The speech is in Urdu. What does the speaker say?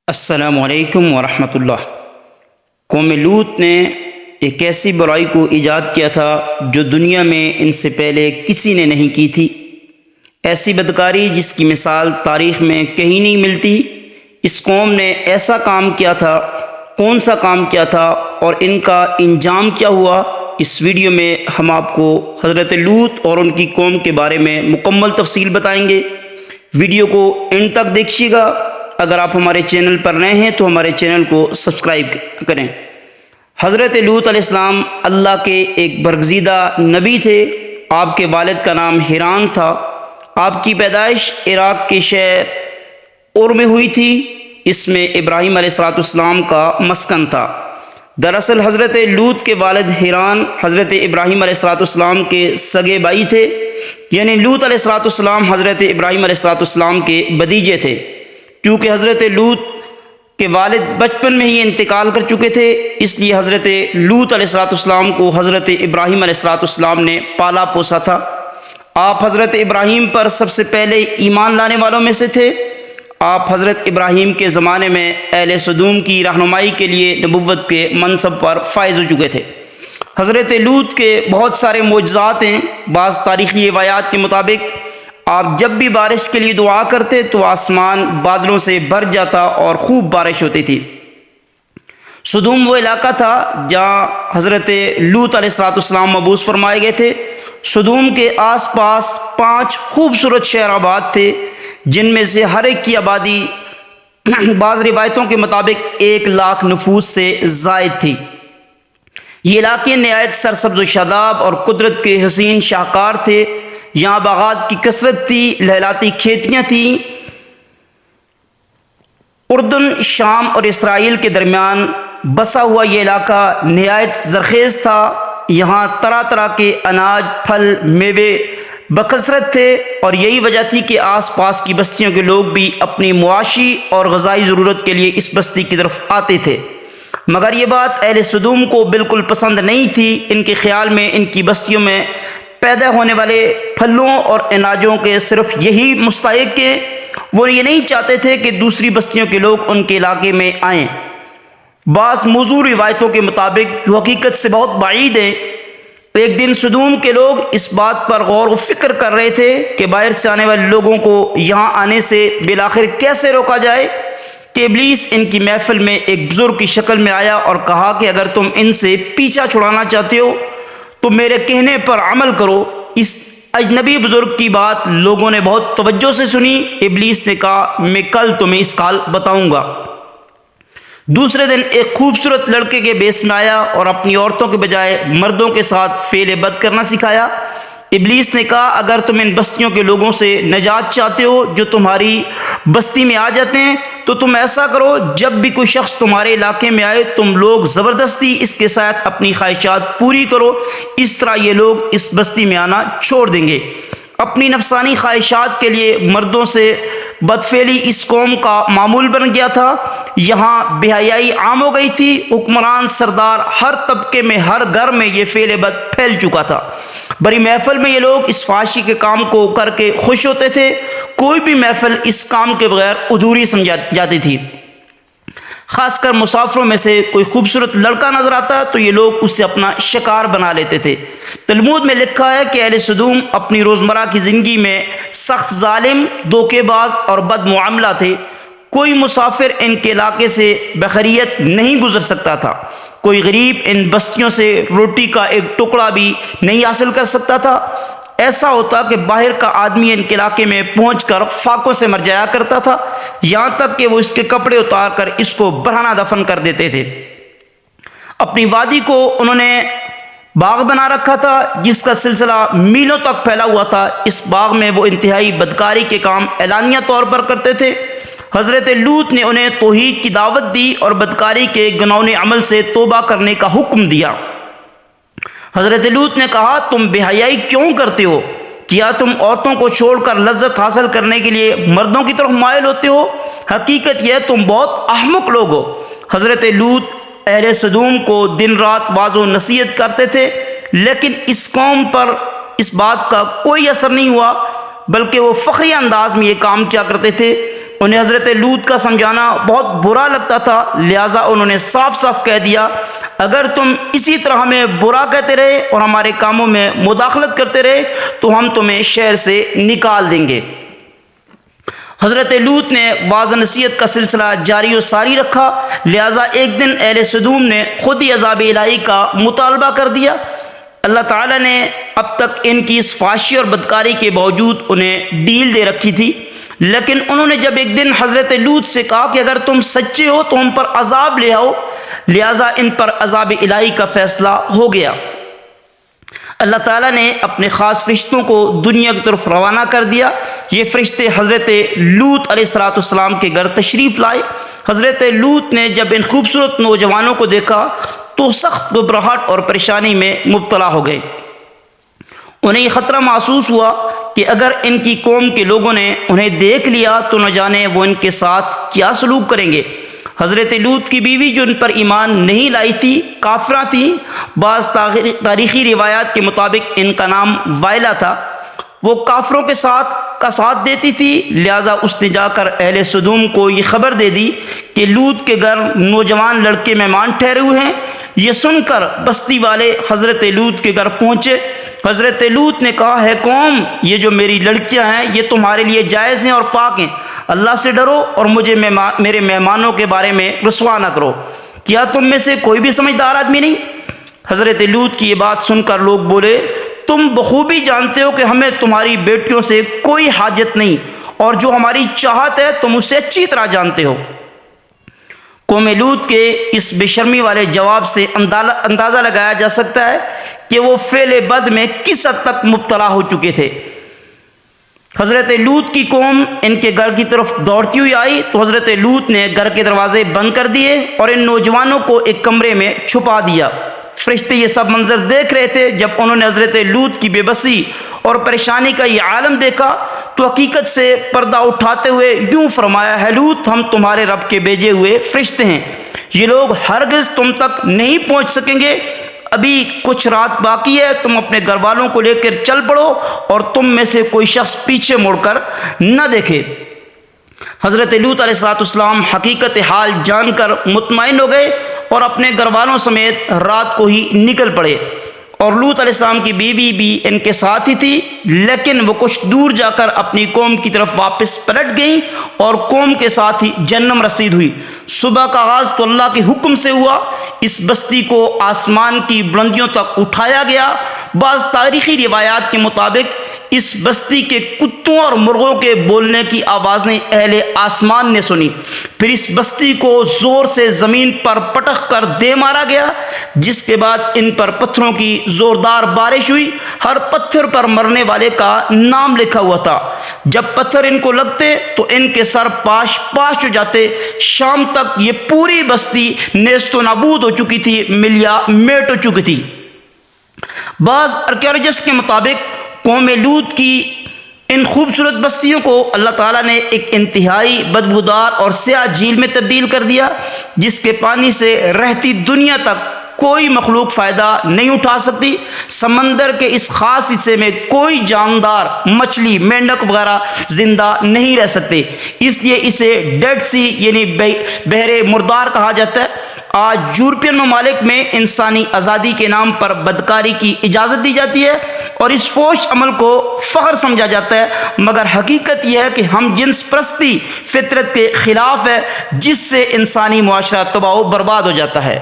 السلام علیکم ورحمۃ اللہ۔ قوم لوط نے ایک ایسی برائی کو ایجاد کیا تھا جو دنیا میں ان سے پہلے کسی نے نہیں کی تھی، ایسی بدکاری جس کی مثال تاریخ میں کہیں نہیں ملتی۔ اس قوم نے ایسا کام کیا تھا، کون سا کام کیا تھا اور ان کا انجام کیا ہوا؟ اس ویڈیو میں ہم آپ کو حضرت لوط اور ان کی قوم کے بارے میں مکمل تفصیل بتائیں گے۔ ویڈیو کو اینڈ تک دیکھیے گا۔ اگر آپ ہمارے چینل پر نئے ہیں تو ہمارے چینل کو سبسکرائب کریں۔ حضرت لوط علیہ السلام اللہ کے ایک برگزیدہ نبی تھے۔ آپ کے والد کا نام حیران تھا۔ آپ کی پیدائش عراق کے شہر اور میں ہوئی تھی۔ اس میں ابراہیم علیہ السلام کا مسکن تھا۔ دراصل حضرت لوط کے والد حیران حضرت ابراہیم علیہ السلام کے سگے بھائی تھے، یعنی لوط علیہ السلام حضرت ابراہیم علیہ السلام کے بھتیجے تھے۔ کیونکہ حضرت لوط کے والد بچپن میں ہی انتقال کر چکے تھے، اس لیے حضرت لوط علیہ السلام کو حضرت ابراہیم علیہ السلام نے پالا پوسا تھا۔ آپ حضرت ابراہیم پر سب سے پہلے ایمان لانے والوں میں سے تھے۔ آپ حضرت ابراہیم کے زمانے میں اہل سدوم کی رہنمائی کے لیے نبوت کے منصب پر فائز ہو چکے تھے۔ حضرت لوط کے بہت سارے معجزات ہیں۔ بعض تاریخی روایات کے مطابق آپ جب بھی بارش کے لیے دعا کرتے تو آسمان بادلوں سے بھر جاتا اور خوب بارش ہوتی تھی۔ سدوم وہ علاقہ تھا جہاں حضرت لوط علیہ السلام مبعوث فرمائے گئے تھے۔ سدوم کے آس پاس 5 خوبصورت شہر آباد تھے، جن میں سے ہر ایک کی آبادی بعض روایتوں کے مطابق 1 لاکھ نفوس سے زائد تھی۔ یہ علاقے نہایت سرسبز و شاداب اور قدرت کے حسین شاہکار تھے۔ یہاں باغات کی کثرت تھی، لہلاتی کھیتیاں تھیں۔ اردن، شام اور اسرائیل کے درمیان بسا ہوا یہ علاقہ نہایت زرخیز تھا۔ یہاں طرح طرح کے اناج، پھل، میوے بکثرت تھے اور یہی وجہ تھی کہ آس پاس کی بستیوں کے لوگ بھی اپنی معاشی اور غذائی ضرورت کے لیے اس بستی کی طرف آتے تھے۔ مگر یہ بات اہل سدوم کو بالکل پسند نہیں تھی۔ ان کے خیال میں ان کی بستیوں میں پیدا ہونے والے پھلوں اور اناجوں کے صرف یہی مستحق ہیں۔ وہ یہ نہیں چاہتے تھے کہ دوسری بستیوں کے لوگ ان کے علاقے میں آئیں۔ بعض موضوع روایتوں کے مطابق جو حقیقت سے بہت بعید ہیں، ایک دن سدوم کے لوگ اس بات پر غور و فکر کر رہے تھے کہ باہر سے آنے والے لوگوں کو یہاں آنے سے بالآخر کیسے روکا جائے کہ ابلیس ان کی محفل میں ایک بزرگ کی شکل میں آیا اور کہا کہ اگر تم ان سے پیچھا چھڑانا چاہتے ہو تو میرے کہنے پر عمل کرو۔ اس اجنبی بزرگ کی بات لوگوں نے بہت توجہ سے سنی۔ ابلیس نے کہا میں کل تمہیں اس کا حل بتاؤں گا۔ دوسرے دن ایک خوبصورت لڑکے کے بیس میں آیا اور اپنی عورتوں کے بجائے مردوں کے ساتھ فعل بد کرنا سکھایا۔ ابلیس نے کہا اگر تم ان بستیوں کے لوگوں سے نجات چاہتے ہو جو تمہاری بستی میں آ جاتے ہیں تو تم ایسا کرو، جب بھی کوئی شخص تمہارے علاقے میں آئے تم لوگ زبردستی اس کے ساتھ اپنی خواہشات پوری کرو، اس طرح یہ لوگ اس بستی میں آنا چھوڑ دیں گے۔ اپنی نفسانی خواہشات کے لیے مردوں سے بدفعلی اس قوم کا معمول بن گیا تھا۔ یہاں بے حیائی عام ہو گئی تھی۔ حکمران، سردار، ہر طبقے میں، ہر گھر میں یہ فعل بد پھیل چکا تھا۔ بڑی محفل میں یہ لوگ اس فحاشی کے کام کو کر کے خوش ہوتے تھے۔ کوئی بھی محفل اس کام کے بغیر ادھوری سمجھی جاتی تھی۔ خاص کر مسافروں میں سے کوئی خوبصورت لڑکا نظر آتا تو یہ لوگ اسے اپنا شکار بنا لیتے تھے۔ تلمود میں لکھا ہے کہ اہل سدوم اپنی روزمرہ کی زندگی میں سخت ظالم، دھوکے باز اور بد معاملہ تھے۔ کوئی مسافر ان کے علاقے سے بخیریت نہیں گزر سکتا تھا۔ کوئی غریب ان بستیوں سے روٹی کا ایک ٹکڑا بھی نہیں حاصل کر سکتا تھا۔ ایسا ہوتا کہ باہر کا آدمی ان کے علاقے میں پہنچ کر فاقوں سے مر جایا کرتا تھا، یہاں تک کہ وہ اس کے کپڑے اتار کر اس کو برہنہ دفن کر دیتے تھے۔ اپنی وادی کو انہوں نے باغ بنا رکھا تھا جس کا سلسلہ میلوں تک پھیلا ہوا تھا۔ اس باغ میں وہ انتہائی بدکاری کے کام اعلانیہ طور پر کرتے تے۔ حضرت لوط نے انہیں توحید کی دعوت دی اور بدکاری کے گناؤنے عمل سے توبہ کرنے کا حکم دیا۔ حضرت لوط نے کہا تم بے حیائی کیوں کرتے ہو؟ کیا تم عورتوں کو چھوڑ کر لذت حاصل کرنے کے لیے مردوں کی طرف مائل ہوتے ہو؟ حقیقت یہ تم بہت احمق لوگ ہو۔ حضرت لوط اہل سدوم کو دن رات واعظ و نصیحت کرتے تھے، لیکن اس قوم پر اس بات کا کوئی اثر نہیں ہوا، بلکہ وہ فخری انداز میں یہ کام کیا کرتے تھے۔ انہیں حضرت لوط کا سمجھانا بہت برا لگتا تھا، لہٰذا انہوں نے صاف صاف کہہ دیا اگر تم اسی طرح ہمیں برا کہتے رہے اور ہمارے کاموں میں مداخلت کرتے رہے تو ہم تمہیں شہر سے نکال دیں گے۔ حضرت لوط نے واعظ نصیحت کا سلسلہ جاری و ساری رکھا، لہٰذا ایک دن اہل سدوم نے خود ہی عذاب الہی کا مطالبہ کر دیا۔ اللہ تعالیٰ نے اب تک ان کی اس فحاشی اور بدکاری کے باوجود انہیں ڈیل دے رکھی تھی، لیکن انہوں نے جب ایک دن حضرت لوط سے کہا کہ اگر تم سچے ہو تو ہم پر عذاب لے آؤ، لہٰذا ان پر عذاب الہی کا فیصلہ ہو گیا۔ اللہ تعالیٰ نے اپنے خاص فرشتوں کو دنیا کی طرف روانہ کر دیا۔ یہ فرشتے حضرت لوط علیہ السلام کے گھر تشریف لائے۔ حضرت لوط نے جب ان خوبصورت نوجوانوں کو دیکھا تو سخت گھبراہٹ اور پریشانی میں مبتلا ہو گئے۔ انہیں یہ خطرہ محسوس ہوا کہ اگر ان کی قوم کے لوگوں نے انہیں دیکھ لیا تو نہ جانے وہ ان کے ساتھ کیا سلوک کریں گے۔ حضرت لوط کی بیوی جو ان پر ایمان نہیں لائی تھی کافرہ تھی، بعض تاریخی روایات کے مطابق ان کا نام وائلہ تھا، وہ کافروں کے ساتھ دیتی تھی، لہٰذا اس نے جا کر اہل سدوم کو یہ خبر دے دی کہ لوط کے گھر نوجوان لڑکے مہمان ٹھہرے ہوئے ہیں۔ یہ سن کر بستی والے حضرت لوط کے گھر پہنچے۔ حضرت لوط نے کہا ہے قوم، یہ جو میری لڑکیاں ہیں یہ تمہارے لیے جائز ہیں اور پاک ہیں، اللہ سے ڈرو اور مجھے میرے مہمانوں کے بارے میں رسوا نہ کرو۔ کیا تم میں سے کوئی بھی سمجھدار آدمی نہیں؟ حضرت لوط کی یہ بات سن کر لوگ بولے تم بخوبی جانتے ہو کہ ہمیں تمہاری بیٹیوں سے کوئی حاجت نہیں، اور جو ہماری چاہت ہے تم اسے اچھی طرح جانتے ہو۔ قوم لوط کے اس بے شرمی والے جواب سے اندازہ لگایا جا سکتا ہے کہ وہ فعل بد میں کس حد تک مبتلا ہو چکے تھے۔ حضرت لوط کی قوم ان کے گھر کی طرف دوڑتی ہوئی آئی تو حضرت لوط نے گھر کے دروازے بند کر دیے اور ان نوجوانوں کو ایک کمرے میں چھپا دیا۔ فرشتے یہ سب منظر دیکھ رہے تھے۔ جب انہوں نے حضرت لوط کی بے بسی اور پریشانی کا یہ عالم دیکھا تو حقیقت سے پردہ اٹھاتے ہوئے یوں فرمایا ہے لوط ہم تمہارے رب کے بھیجے ہوئے فرشتے ہیں، یہ لوگ ہرگز تم تک نہیں پہنچ سکیں گے، ابھی کچھ رات باقی ہے، تم اپنے گھر والوں کو لے کر چل پڑو اور تم میں سے کوئی شخص پیچھے مڑ کر نہ دیکھے۔ حضرت لوط علیہ السلام حقیقت حال جان کر مطمئن ہو گئے اور اپنے گھر والوں سمیت رات کو ہی نکل پڑے، اور لوط علیہ السلام کی بیوی بھی ان کے ساتھ ہی تھی، لیکن وہ کچھ دور جا کر اپنی قوم کی طرف واپس پلٹ گئیں اور قوم کے ساتھ ہی جہنم رسید ہوئی۔ صبح کا آغاز تو اللہ کے حکم سے ہوا، اس بستی کو آسمان کی بلندیوں تک اٹھایا گیا۔ بعض تاریخی روایات کے مطابق اس بستی کے کتوں اور مرغوں کے بولنے کی آوازیں اہل آسمان نے سنی، پھر اس بستی کو زور سے زمین پر پٹخ کر دے مارا گیا، جس کے بعد ان پر پتھروں کی زوردار بارش ہوئی۔ ہر پتھر پر مرنے والے کا نام لکھا ہوا تھا۔ جب پتھر ان کو لگتے تو ان کے سر پاش پاش ہو جاتے۔ شام تک یہ پوری بستی نیست و نابود ہو چکی تھی، ملیا میٹ ہو چکی تھی۔ بعض آرکیالوجسٹ کے مطابق قوم لوط کی ان خوبصورت بستیوں کو اللہ تعالیٰ نے ایک انتہائی بدبودار اور سیاہ جھیل میں تبدیل کر دیا، جس کے پانی سے رہتی دنیا تک کوئی مخلوق فائدہ نہیں اٹھا سکتی۔ سمندر کے اس خاص حصے میں کوئی جاندار، مچھلی، مینڈک وغیرہ زندہ نہیں رہ سکتے، اس لیے اسے ڈیڈ سی یعنی بحر مردار کہا جاتا ہے۔ آج یورپین ممالک میں انسانی آزادی کے نام پر بدکاری کی اجازت دی جاتی ہے اور اس فحش عمل کو فخر سمجھا جاتا ہے، مگر حقیقت یہ ہے کہ ہم جنس پرستی فطرت کے خلاف ہے، جس سے انسانی معاشرہ تباہ و برباد ہو جاتا ہے۔